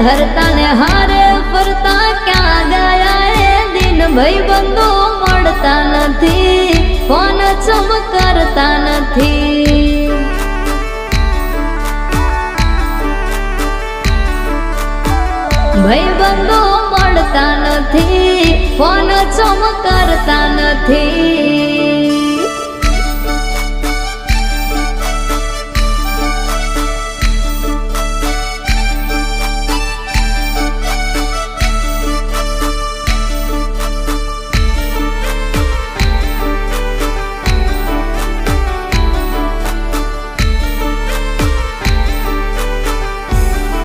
હરતા ને હારે ફરતા ક્યાં ગયા એ દિન ભાઈબંધો મળતા નથી, ફોન ચમકારતા નથી. ભાઈબંધો મળતા નથી, ફોન ચમકારતા નથી.